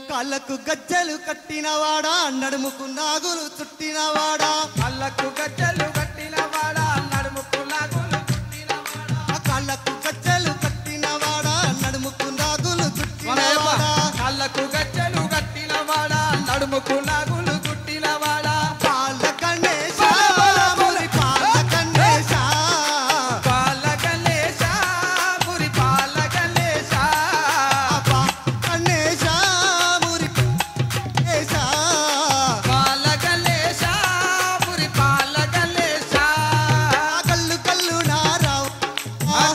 కాళ్ళకు గజ్జలు కట్టినవాడా నడుముకు నాగులు చుట్టినవాడా కాళ్ళకు గజ్జలు కట్టినవాడా నడుముకు నాగులు చుట్టినవాడా కాళ్ళకు గజ్జలు కట్టినవాడా నడుముకు నాగులు చుట్టినవాడా కాళ్ళకు గజ్జలు కట్టినవాడా నడుముకు నాగులు చుట్టినవాడా పాల గణేశ మురి పాల గణేశ పాల గణేశ మురి పాల గణేశ గణేశ మురి గణేశ పాల గణేశ మురి పాల గణేశ కల్లు కల్లు నారావు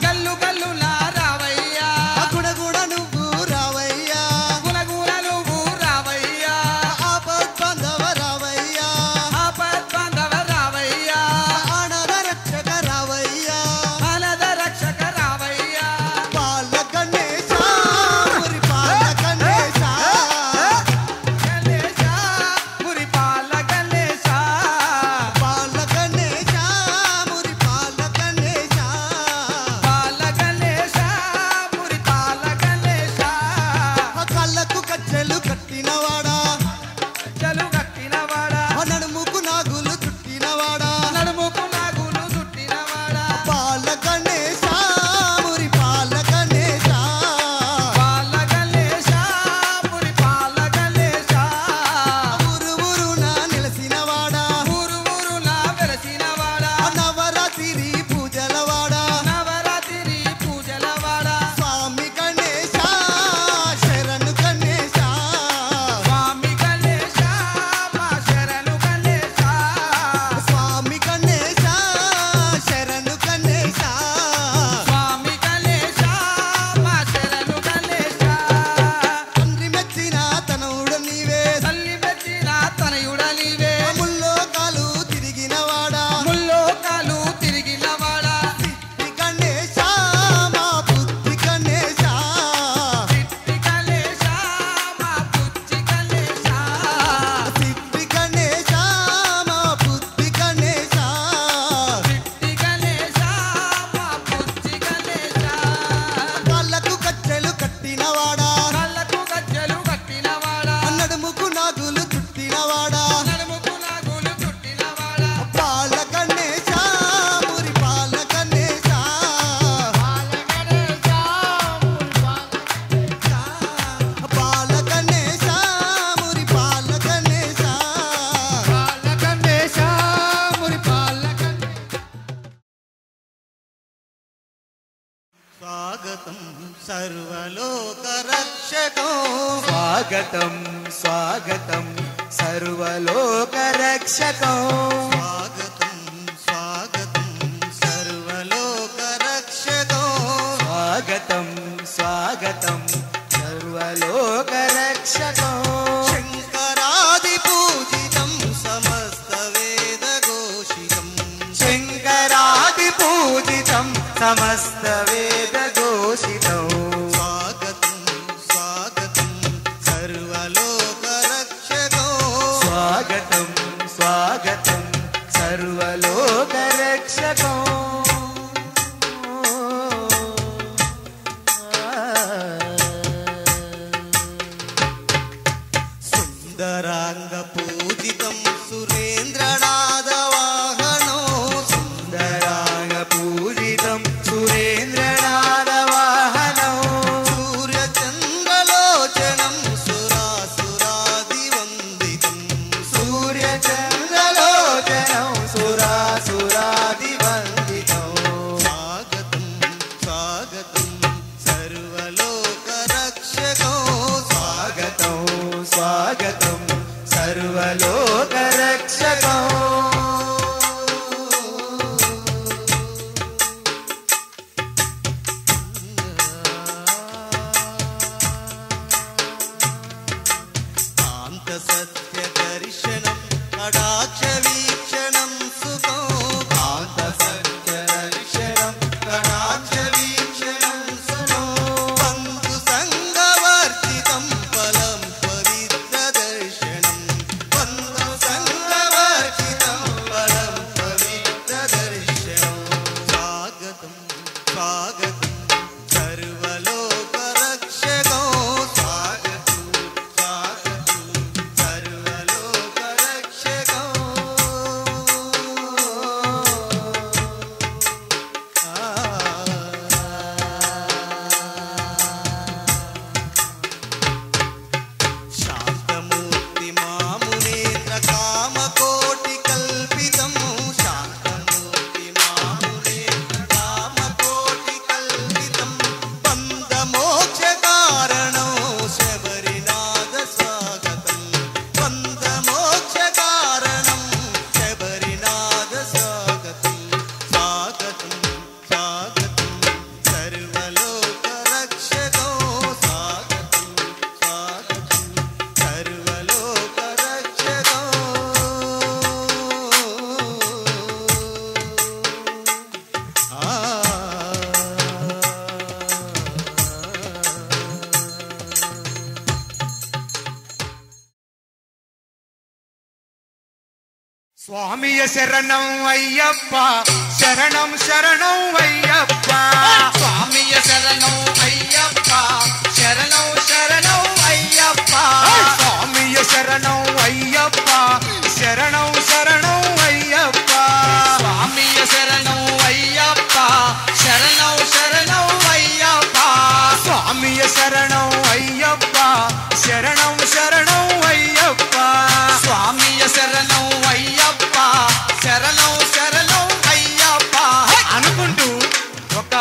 గల్లు గల్లు నారావయ్యా గుణగుణ నువ్వు రావయ్యా గుణగుణ నువ్వు రావయ్యా ఆపద్ బాంధవ రావయ్యా ఆపద్ బాంధవ రావయ్యా అనాథ రక్షక రావయ్యా అనాథ రక్షక రావయ్యా పాల గణేశ మురి పాల గణేశ గణేశ మురి పాల గణేశ పాల గణేశ మురి పాల గణేశ పాల గణేశ మురి పాల గణేశ కళ్ళకు గజ్జలు కట్టినవాడా గజ్జలు కట్టినవాడా నడుముకు నాగులు చుట్టినవాడా నడుముకు నాగులు చుట్టినవాడా పాల గణేశ మురి పాల గణేశ పాల గణేశ మురి పాల గణేశ ఊరు ఊరున నిలసినవాడా ఊరు ఊరున వెలసినవాడా నవరాత్రి పూజలవాడా నవరాత్రి పూజలవాడా స్వామి గణేశ శరణు గణేశ స్వామి గణేశ మా శరణు గణేశ స్వామి గణేశ శరణు గణేశ స్వామి గణేశ మా శరణు గణేశ తండ్రి మెచ్చిన తనవుడు నీవే తల్లి మెచ్చిన తనయుడ నీవే ముల్లోకాలు తిరిగినవాడా ముల్లోకాలు తిరిగినవాడా సిద్ధి గణేశ మా బుద్ధి గణేశ సిద్ధి గణేశ మా బుద్ధి గణేశ సిద్ధి గణేశ మా బుద్ధి గణేశ సిద్ధి గణేశ మా బుద్ధి గణేశ కాళ్ళకు గజ్జెలు కట్టినవాడా కళ్ళకు గజ్జలు కట్టినవాడా నడుముకు నాగులు చుట్టినవాడా నడుముకు నాగులు చుట్టినవాడా పాల గణేశ మురి పాల గణేశ పాల గణేశ మురి పాల గణేశ పాల గణేశ మురి పాల స్వాగతం సర్వలోక రక్షకం స్వాగతం స్వాగతం సర్వలోక రక్షకం స్వాగతం స్వాగతం సర్వలోక రక్షకం స్వాగతం స్వాగతం సర్వలోక రక్షకం శంకరాది పూజితం సమస్త వేద ఘోషితం శంకరాది పూజితం సమస్త వేద ఘోషితం స్వాగతం స్వాగతం సర్వలోక రక్షకం స్వాగతం స్వాగతం సర్వలోక రక్షకం సుందరాంగ పూజితం సురేంద్రనాథ వాహనం సుందరాంగ పూజితం సురేంద్రనాథ వాహనం సూర్యచంద్రలోచనం సురాసురాదివందితం సూర్యచంద్రలోచనం సురాసురాదివందితం స్వాగతం స్వాగతం సర్వలోక రక్షకం స్వాగతం స్వాగతం సర్వలోక రక్షకం కాంత సత్య దర్శనం కడాక్ష వీక్షణం సుఖం కాంత సత్య దర్శనం కటాక్ష వీక్షణం సుఖం బంధు సంగవర్జితం ఫలం పవిత్ర దర్శనం బంధు సంగవర్జితం ఫలం పవిత్ర దర్శనం స్వాగతం స్వాగతం సర్వలోక రక్షకం స్వాగతం స్వామియ శరణం అయ్యప్ప శరణం శరణం అయ్యప్ప స్వామియ శరణం అయ్యప్ప శరణం శరణం అయ్యప్ప స్వామియ శరణం అయ్యప్ప శరణం శరణం అయ్యప్ప స్వామియ శరణం అయ్యప్ప శరణం శరణం అయ్యప్ప స్వామియ శరణం అయ్యప్ప శరణం శరణం అయ్యప్ప స్వామియ శరణం అయ్యప్ప శరణం శరణం అయ్యప్ప అనుకుంటూ ఒక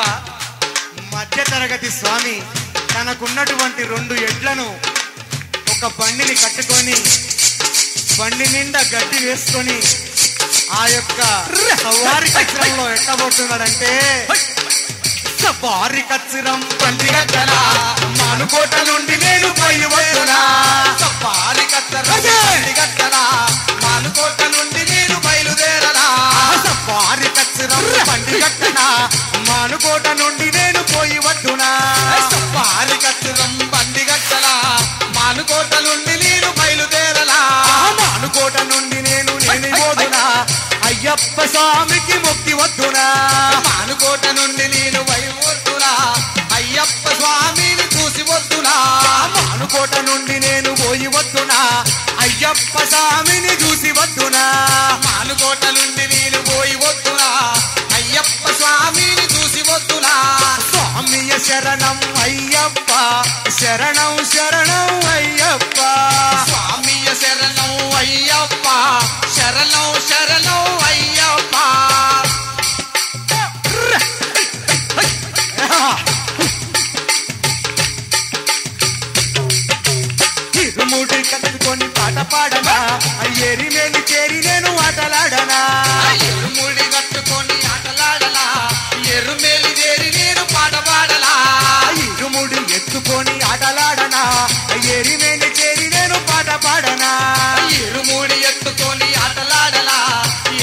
మధ్యతరగతి స్వామి తనకున్నటువంటి 2 ఎడ్లను ఒక బండిని కట్టుకొని బండి నిండా గడ్డి వేసుకొని ఆ యొక్క సవారి కచ్చరంలో ఎట్టబోతున్నాడంటే సవారి కచ్చరం బండి గద్దలా మానుకోట నుండి నేను పైలు వస్తున్నా సవారి కచ్చరం బండి గద్దలా మానుకోట నుండి నేను బయలుదేరలా సవారి కచ్చరం బండి గట్టనా మానుకోట నుండి నేను పోయి వద్దునా సవారి కచ్చరం బండి గద్దలా మానుకోట నుండి నేను బయలుదేరలా మానుకోట నుండి నేను పోదునా అయ్యప్ప స్వామికి మొక్కి వద్దునా మానుకోట నుండి నేను వైవొద్దునా అయ్యప్ప స్వామిని చూసి వద్దునా మానుకోట నుండి నేను పోయి వద్దునా అయ్యప్ప స్వామిని చూసి వద్దునా మానుకోట నుండి నేను పోయి వద్దునా అయ్యప్ప స్వామిని చూసి వద్దునా స్వామియ శరణం అయ్యప్ప శరణం శరణం అయ్యప్ప స్వామియ శరణం అయ్యప్ప శరణం శరణం అయ్యప్ప ఇరుముడి కట్టుకొని పాట పాడనా అయ్యేరి మేలు చేరి నేను ఆటలాడనా ఎరుముడి కట్టుకొని ఆటలాడలా ఎరుమేలి చేరి నేను పాట పాడలా ఇరుముడి ఎత్తుకొని ఆటలాడనా అయ్యేరి మేలు చేరి నేను పాట పాడనా ఎరుముడి ఎత్తుకొని ఆటలాడలా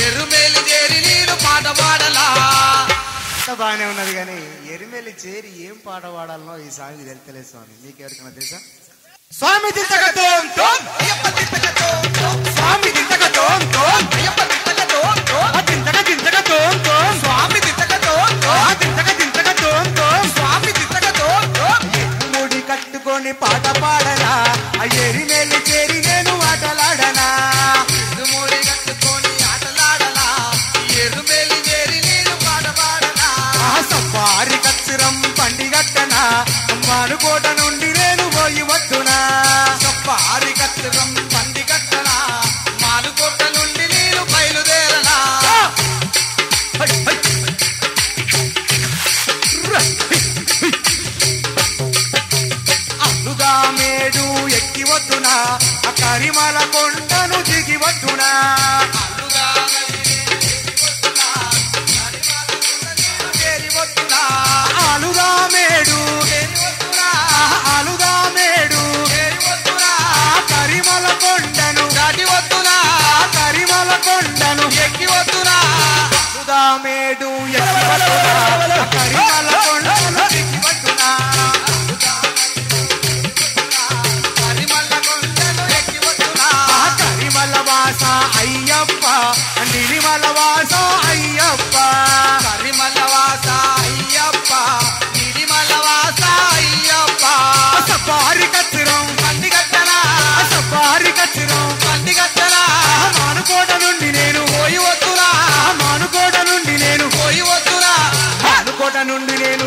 ఎరుమేలి చేరి నేను పాట పాడలా బాగానే ఉన్నది కానీ ఎరిమేలి చేరి ఏం పాట పాడాలనో ఈ సాంగ్ తెలుస్తలేదు స్వామి మీకెవరికైనా తెలుసా స్వామి దింతకతోం తోం అయ్యప్ప తిట్టకతోం తోం స్వామి దింతకతోం తోం అయ్యప్ప తిట్టకతోం తోం దింతకతోం తోం స్వామి తిట్టకతోం తోం దింతకతోం తోం స్వామి తిట్టకతోం తోం ముడి కట్టుకొని పాట పాడనా ఎరిమేలి చేరి నేను ఆటలాడనా ఎరుముడి కట్టుకొని ఆటలాడలా ఎరుమేలి చేరి నేను పాట పాడలా సవారి కచ్చరం బండి గట్టనా మానుకోట నుండి నేను పోయి వద్దునా సఫారి కచ్చరం బండి కట్టలా మానుకోట నుండి నేను బయలుదేరలా అల్లుగా మేడు ఎక్కి వద్దునా కరిమల కొండను దిగి వద్దునా అల్లుగా చేరి వద్దునా అలుగా మేడు చేరి వద్దునా అలుగా మేడు చేరి వద్దునా కరిమల కొండను దాటి వద్దునా కరిమల కొండను ఎక్కి వద్దునా అలుగా మేడు ఎక్కి వద్దునా కరిమల కొండను దిగి వద్దునా పరిమళ కొండను ఎక్కి వద్దునా కరిమల వాస అయ్యప్ప నిరిమల వాస అయ్యప్ప పరిమళ వాస అయ్యప్ప నిరిమల వాస అయ్యప్ప సఫారి కచ్చరం బండి కట్టనా సఫారి కచ్చరం బండి కట్టనా మానుకోట నుండి నేను పోయి వద్దునా మానుకోట నుండి నేను పోయి వద్దునా మానుకోట నుండి నేను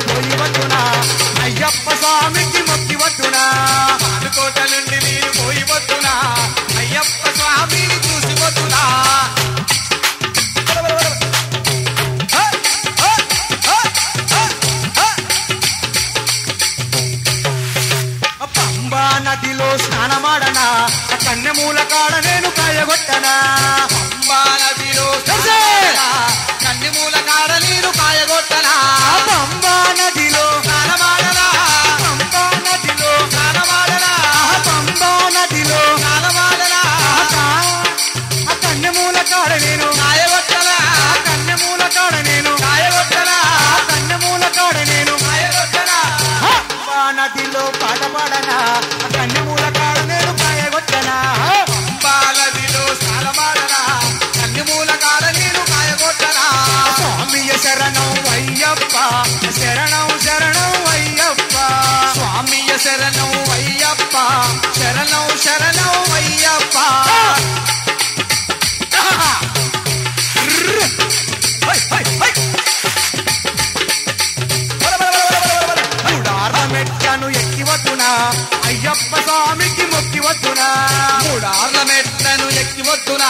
వద్దునా మూడార్ల మెట్లను ఎక్కి వద్దునా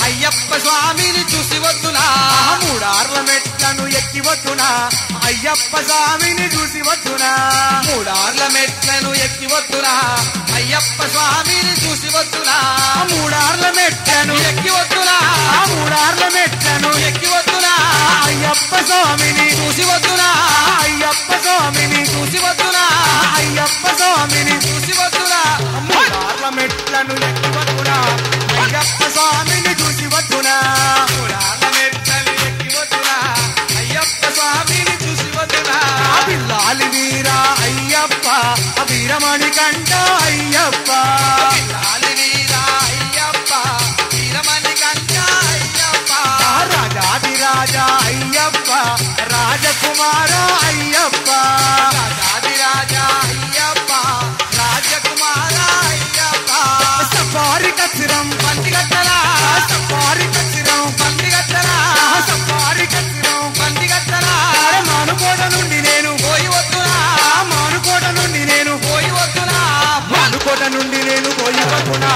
అయ్యప్ప స్వామిని చూసి వద్దునా మూడార్ల మెట్లను ఎక్కి వద్దునా అయ్యప్ప స్వామిని చూసి వద్దునా మూడార్ల మెట్లను ఎక్కి వద్దునా అయ్యప్ప స్వామిని చూసి వద్దునా మూడార్ల మెట్లను ఎక్కి వద్దునా మూడార్ల మెట్లను ఎక్కి వద్దునా అయ్యప్ప స్వామిని చూసి వద్దునా అయ్యప్ప స్వామిని చూసి వద్దునా అయ్యప్ప స్వామిని చూసి వద్దునా మూడార్ల మెట్లను ఎక్కి వద్దునా అయ్యప్ప స్వామిని చూసి వద్దునా మూడార్ల మెట్లను ఎక్కి వద్దునా అయ్యప్ప స్వామిని చూసి వద్దునా పిల్లాలి వీరా అయ్యప్ప వీరమణి కంట అయ్యప్ప పిల్లాలి వీరా అయ్యప్ప వీరమణి కంట అయ్యప్ప రాజాది రాజా అయ్యప్ప రాజకుమార అయ్యప్ప రాజాది రాజా అయ్యప్ప రాజకుమార అయ్యప్ప సఫారి కచ్చిరం పందిగట్టలా సఫారి కచ్చిరం పందిగట్టలా సఫారి కచ్చిరం పందిగట్టలా మానుకోట నుండి నేను పోయి వద్దునా మానుకోట నుండి నేను పోయి వద్దునా మానుకోట నుండి నేను పోయి వద్దునా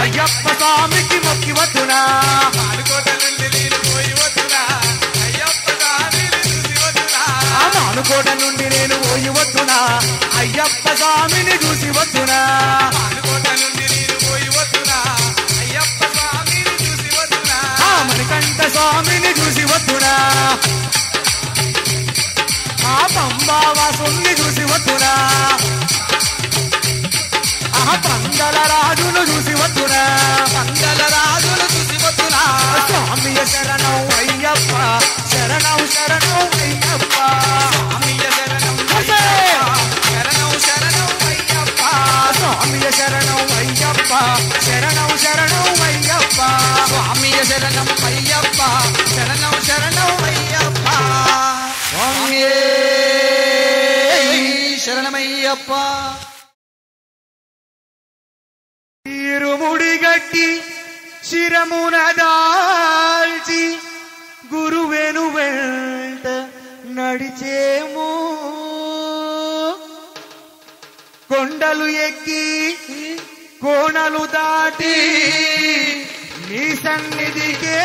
అయ్యప్ప స్వామికి మొక్కి వద్దునా మానుకోట నుండి నేను పోయి వద్దునా అయ్యప్ప స్వామిని చూసి వద్దునా మానుకోట నుండి నేను పోయి వద్దునా అయ్యప్ప స్వామిని చూసి వద్దునా మానుకోట నుండి నేను పోయి వద్దునా అయ్యప్ప స్వామిని చూసి వద్దునా మణికంఠ స్వామిని చూసి వద్దునా పంబావాసుని చూసి వద్దునా పందల రాజును చూసి వద్దునా పందల రాజును చూసి వద్దునా స్వామియ శరణం అయ్యప్ప శరణం శరణం అయ్యప్ప స్వామియ శరణం శరణం శరణం అయ్యప్ప స్వామియ శరణం అయ్యప్ప శరణం శరణం అయ్యప్ప స్వామియ శరణం అయ్యప్ప శరణం శరణం అయ్యప్ప స్వామియే శరణమయ్యప్ప ఇరుముడి గట్టి శిరమున దాల్చి గురువేను వెంట నడిచేము కొండలు ఎక్కి కోణలు దాటి నీ సన్నిధికే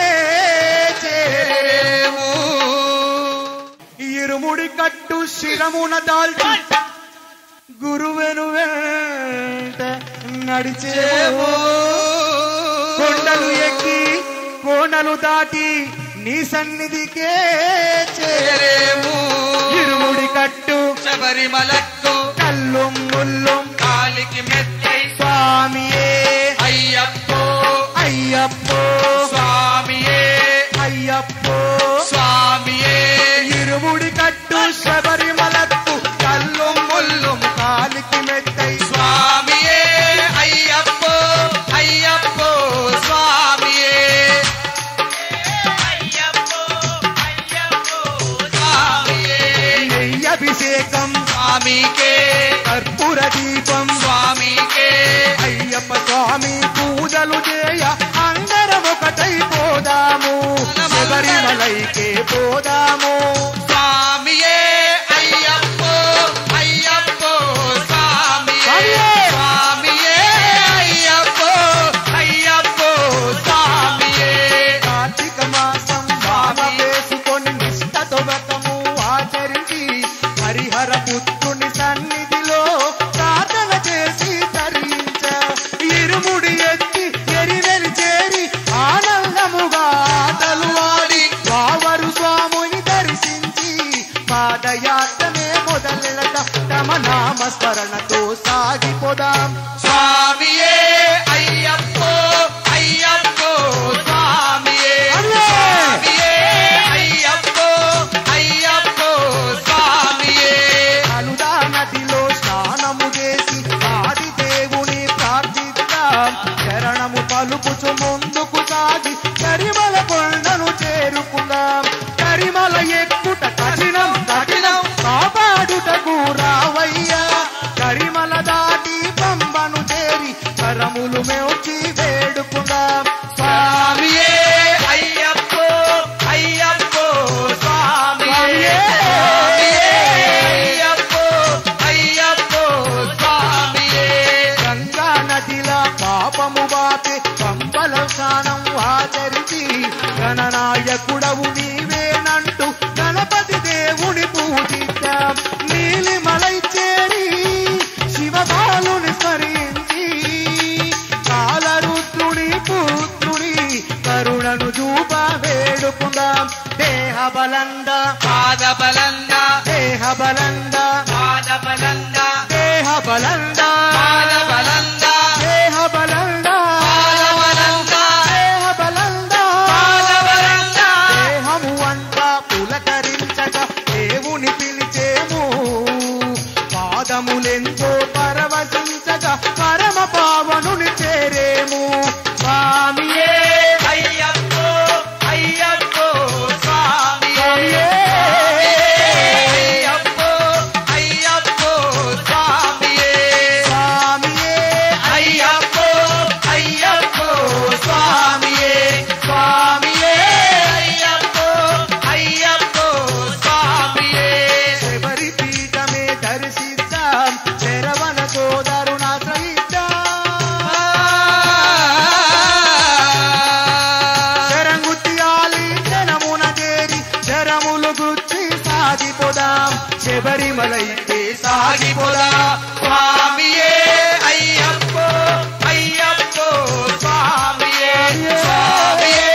చేరేము ఇరుముడి కట్టు శిరమున దాల్చి గురువేను వెంట నడిచేము కొండలు ఎక్కి కోణలు దాటి నీ సన్నిధికే చేరేము ఇరుముడి కట్టు శబరిమలకు కల్లు ముల్లు కాలికి మెత్తై స్వామియే అయ్యప్పో అయ్యప్పో స్వామియే అయ్యప్పో స్వామియే ఇరుముడి కట్టు శబరిమలకు కల్లు ముల్లు కాలికి మెత్తై స్వామియే అయ్యప్పో అయ్యప్పో స్వామియే అయ్యప్పో అయ్యప్పో స్వామియే అభిషేకం స్వామికే కర్పూర దీపం స్వామికే అయ్యప్ప స్వామి పూజలు చేయ అందరం ఒకటై పోదాము శబరిమలైకే పోదాము స్వామియే అయ్యప్పో అయ్యప్పో స్వామియే స్వామియే అయ్యప్పో అయ్యప్పో స్వామియే కార్తీక మాసం బామ వేసుకొని నిష్టతో వ్రతము ఆచరించి హరిహర పుత్రుని సన్నిధిలో ప్రార్థన చేసి తరించ ఇరుముడి ఎత్తి ఎరివెలి చేరి ఆనందముగా ఆటలు ఆడి వావరు స్వాముని దర్శించి పాదయాత్రనే మొదలెడత తమ నామస్మరణతో సాగిపోదాం స్వామియే అయ్యప్పో అయ్యప్పో స్వామియే స్వామియే అయ్యప్పో అయ్యప్పో స్వామియే అలుదా నదిలో స్నానము చేసి ఆది దేవుని ప్రార్థిద్దాం శరణము పలుకుచు ముందుకు సాగి కరిమల కొండను చేరుకుందాం కరిమల ఎక్కుట కఠినం కఠినం కాపాడుటకు రావయ్యా కరిమల దాటి పంబను చేరి కరములు మెచ్చి వేడుకుందాం స్వామియే అయ్యప్పో అయ్యప్పో స్వామియే అయ్యప్పో అయ్యప్పో స్వామియే గంగా నది నీలా పాపము బాపే పంపల స్నానం ఆచరించి గణనాయకుడవు నీవేనంటూ గణపతి దేవుని పూజిద్దాం. నీలిమలై చేరి శివబాలుని స్మరించి కాలరుద్రుని పుత్రుని కరుణను చూప వేడుకుందాం. దేహ బలంద పాద బలంద దేహ బలంద పాద బలంద దేహ బలంద పాద బలంద దేహ బలంద పాద బలంద దేహ బలంద పాద బలంద దేహము అంతా పులకరించక దేవుని పిలిచేము. పాదములెంతో పరవశించక పరమ పావనుని చేరేము. స్వామియే అయ్యప్పో అయ్యప్పో స్వామియే అయ్యప్పో అయ్యప్పో స్వామియే స్వామియే అయ్యప్పో అయ్యప్పో స్వామియే స్వామియే అయ్యప్పో అయ్యప్పో స్వామియే శబరి పీఠమే దర్శిద్దాం. శరవణ సోదరునాశ్రయిద్దాం. శరంగుత్యాలి జనమున చేరి శరములు గుచ్చి సాగిపోదాం. శబరిమలైతే సాగిపోదాం. స్వామియే అయ్యప్పో అయ్యప్పో స్వామియే స్వామియే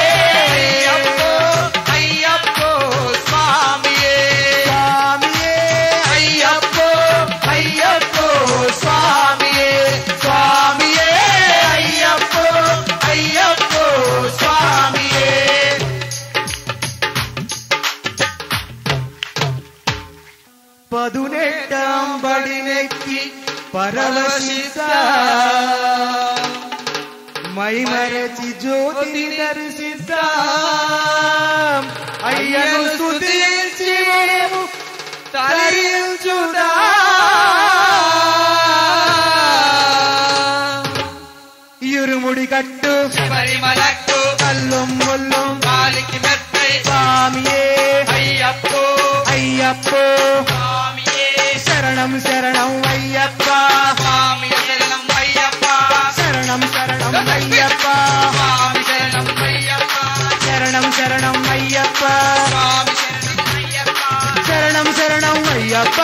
అయ్యప్పో అయ్యప్పో స్వామియే స్వామియే అయ్యప్పో అయ్యప్పో స్వామియే స్వామియే అయ్యప్పో అయ్యప్పో స్వామియే పదునెట్టాం బడినెక్కి పరవశిస్తా మైమరచి జ్యోతిని దర్శిస్తాం. అయ్యను స్తుతించి మేము తరించుదాం. ఇరుముడి కట్టు శబరిమలకు కల్లుం ముల్లుం కాలికి మెత్తై స్వామియే అయ్యప్పో అయ్యప్పో స్వామియే శరణం శరణం అయ్యప్ప స్వామి శరణం అయ్యప్ప శరణం శరణం అయ్యప్ప స్వామి శరణం అయ్యప్ప శరణం శరణం అయ్యప్ప స్వామి శరణం అయ్యప్ప శరణం శరణం అయ్యప్ప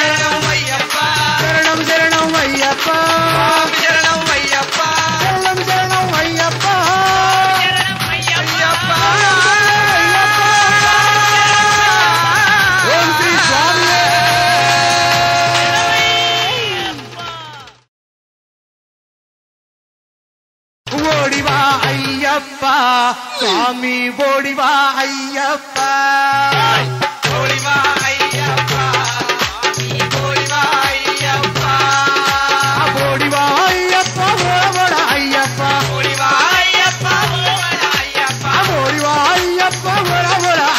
శరణం అయ్యప్ప శరణం శరణం అయ్యప్ప స్వామి శరణం అయ్యప్ప శరణం శరణం అయ్యప్ప అయ్యప్ప ఓం శ్రీ స్వామియే. ఓడివా అయ్యప్ప స్వామి ఓడివా అయ్యప్ప ఓడివా అయ్యప్ప స్వామి ఓడివా అయ్యప్ప ఓడివా అయ్యప్ప ఓవడ అయ్యప్ప ఓడివా అయ్యప్ప ఓవడ అయ్యప్ప ఓడివా అయ్యప్ప ఓడ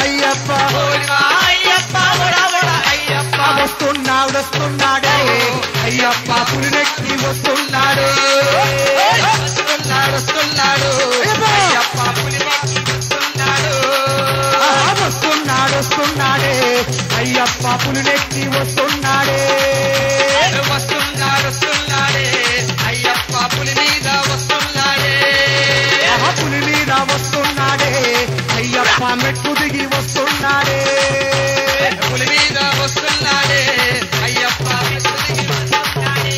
అయ్యప్ప ఓడివా అయ్యప్ప ఓవడ అయ్యప్ప వస్తున్నాడు వస్తున్నాడే అయ్యప్ప పులినెక్కి వస్తున్నాడు. వస్తున్నాడు వస్తున్నాడు అయ్యప్ప పులినెక్కి వస్తున్నాడు వస్తున్నాడు వస్తున్నాడే అయ్యప్ప పులినెక్కి వస్తున్నాడే. వస్తున్నాడు వస్తున్నాడే అయ్యప్ప పులి మీద వస్తున్నాడే పులి మీద వస్తున్నాడే అయ్యప్ప మెట్టు దిగి వస్తున్నాడే. పులి మీద వస్తున్నాడే అయ్యప్ప మెట్టుదిగి వస్తున్నాడే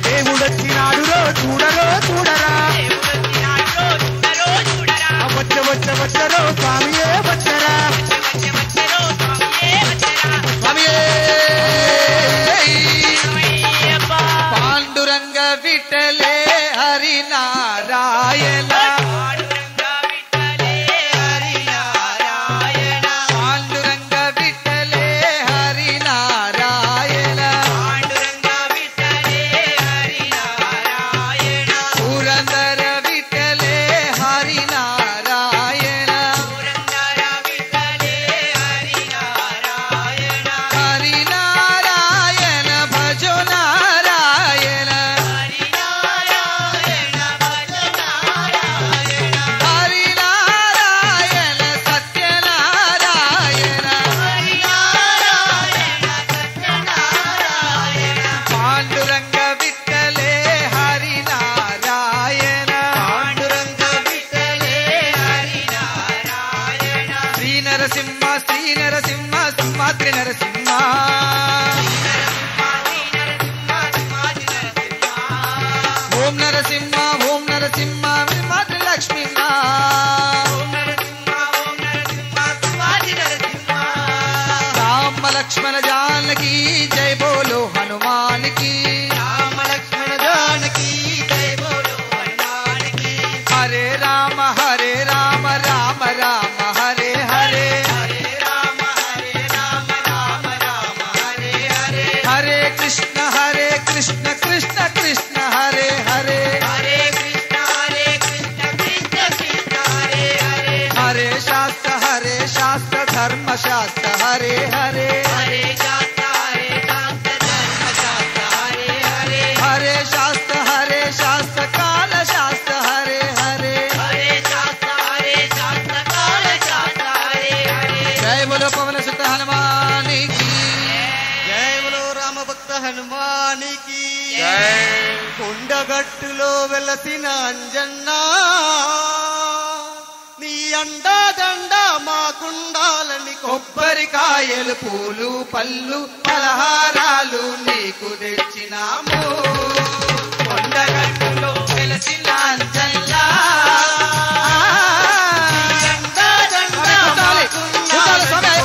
దేవుడొచ్చినాడు రో చూడరో చూడరా వచ్చ వచ్చ వచ్చరో స్వామియే వచ్చరా. స్వామియే పాండురంగ విఠలే హరినారాయణ పాండురంగ విఠలే హరినారాయణ పురందర విఠలే హరినారాయణ హరినారాయణ భజో నారాయణ నరసింహ ఓం నరసింహ విమాటి లక్ష్మీ రామ లక్ష్మణ జానకి జై బోలో హనుమాన్ కి రామ లక్ష్మణ జానకి జై బోలో హనుమాన్ కి హరే రామ రామ రామ హరే హరే హరే రామ రామ రామ హరే హరే హరే కృష్ణ కృష్ణ కృష్ణ హరే హరే హరే కృష్ణ కృష్ణ కృష్ణ హరే హరే హరే శాస్త్ర ధర్మ శాస్త్ర హరే హరే హరే శాస్త్ర ధర్మ శాస్త్ర హరే హరే హరే శాస్త్ర కాల శాస్త్ర హరే హరే హరే శాస్త్ర కాల శాస్త్ర హరే హరే జై బోలో పవన సుత హనుమానికి జై బోలో రామ భక్త హనుమానికి జై కొండగట్టులో వెలసిన అంజన్నా నీ అండాదండ మాకుండాలని కొబ్బరికాయలు పూలు పళ్ళు పలహారాలు నీకు తెచ్చినాము కొండగట్టులో వెలసిన అంజల్లా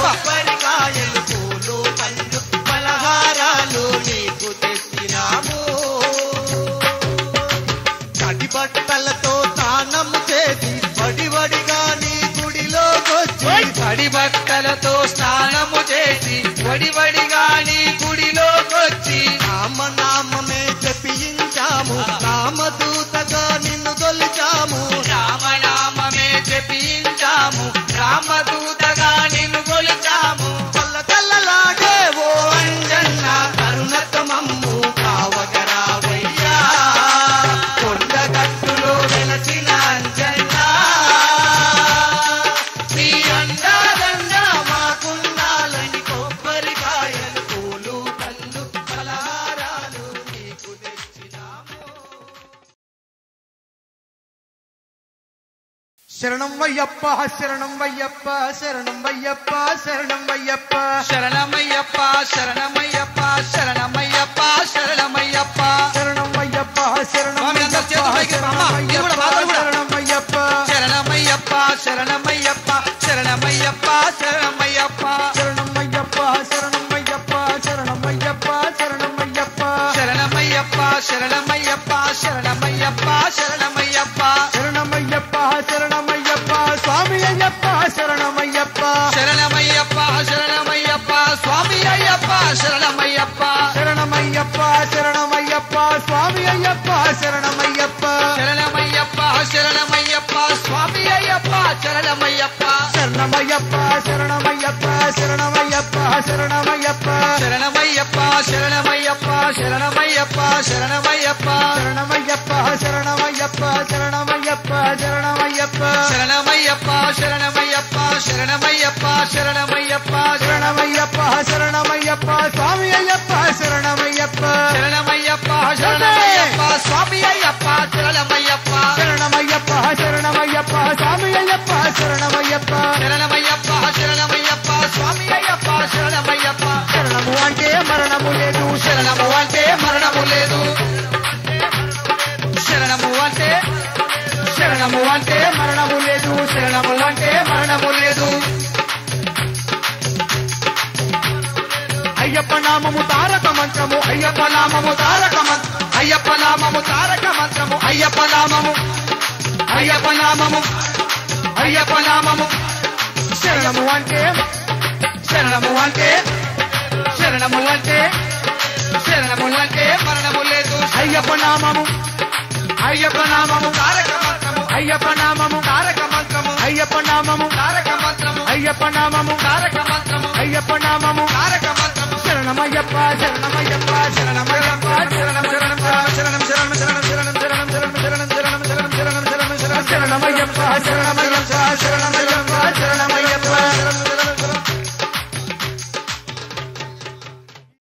కొబ్బరికాయలు పూలు పళ్ళు పలహారాలు నీకు తెచ్చినాము తడి బట్టలతో స్నానము చేసి వడివడిగా నీ గుడిలోకొచ్చి తడి బట్టలతో స్నానము చేసి వడివడిగా నీ గుడిలోకొచ్చి రామనామమే జపించాము రామదూతగా నిన్ను గొలిచాము రామనామమే జపించాము రామదూతగా నిన్ను కొలిచాము కల్ల కల్లలాగే ఓ అంజన్న కరుణతమమ్ము కావగరావయ్యా కొండగట్టులో వెలసిన అంజన్నా నీ అందాదండ మాకుండాలని కొబ్బరికాయలు పూలు పళ్ళు పలహారాలు నీకు తెచ్చినాము శరణం వయ్యప్ప శరణం వయ్యప్ప శరణం వయ్యప్ప శరణం వయ్యప్ప శరణమయ్యప్ప శరణమయ్యప్ప శరణమయ్యప్ప శరణమయ్యప్ప శరణం వయ్యప్ప శరణం స్వామి అందరూ చేతులు పైకి అమ్మా, మీరు కూడా మాతలు కూడా. శరణం వయ్యప్ప శరణమయ్యప్ప శరణమయ్యప్ప శరణమయ్యప్ప శరణమయ్యప్ప శరణం వయ్యప్ప శరణం వయ్యప్ప శరణం వయ్యప్ప శరణం వయ్యప్ప శరణమయ్యప్ప శరణమయ్యప్ప శరణమయ్యప్ప శరణమయ్యప్ప శరణమయ్యప్ప శరణమయ్యప్ప స్వామి అయ్యప్ప శరణమయ్యప్ప శరణమయ్యప్ప శరణమయ్యప్ప స్వామి అయ్యప్ప శరణమయ్యప్ప శరణమయ్యప్ప శరణమయ్యప్ప స్వామి అయ్యప్ప శరణమయ్యప్ప శరణమయ్యప్ప శరణమయ్యప్ప స్వామి అయ్యప్ప శరణమయ్యప్ప శరణమయ్యప్ప శరణమయ్యప్ప శరణమయ్యప్ప శరణమయ్యప్ప శరణమయ్యప్ప శరణమయ్యప్ప శరణమయ్యప్ప శరణమయ్యప్ప శరణమయ్యప్ప శరణమయ్యప్ప శరణమయ్యప్ప శరణమయ్యప్ప శరణమయ్యప్ప శరణమయ్యప్ప శరణమయ్యప్ప శరణమయ్యప్ప శరణమయ్యప్ప శరణమయ్యప్ప స్వామి అయ్యప్ప శరణమయ్యప్ప శరణమయ్యప్ప శరణమయ్యప్ప స్వామి అయ్యప్ప శరణమయ్యప్ప శరణమయ్యప్ప శరణమయ్యప్ప స్వామి అయ్యప్ప శరణమయ్యప్ప శరణమయ్యప్ప శరణమయ్యప్ప స్వామి అయ్యప్ప శరణమయ్యప్ప శరణము అంటే మరణము లేదు శరణము అంటే మరణము లేదు శరణము అంటే మరణము లేదు శరణము అంటే మరణము లేదు అయ్యప్ప నామము తారక మంత్రము అయ్యప్ప నామము తారక మంత్రము అయ్యప్ప నామము తారక మంత్రము అయ్యప్ప నామము అయ్యప్ప నామము అయ్యప్ప నామము శరణము అంటే శరణము అంటే శరణము అంటే శరణము అంటే మరణము లేదు అయ్యప్ప నామము అయ్యప్ప నామము తారక మంత్రము అయ్యప్ప నామము తారక మంత్రము అయ్యప్ప నామము తారక మంత్రము అయ్యప్ప నామము తారక మంత్రము అయ్యప్ప నామము తారక మంత్రము శరణమయ్యప్ప శరణమయ్యప్ప శరణమయ్యప్ప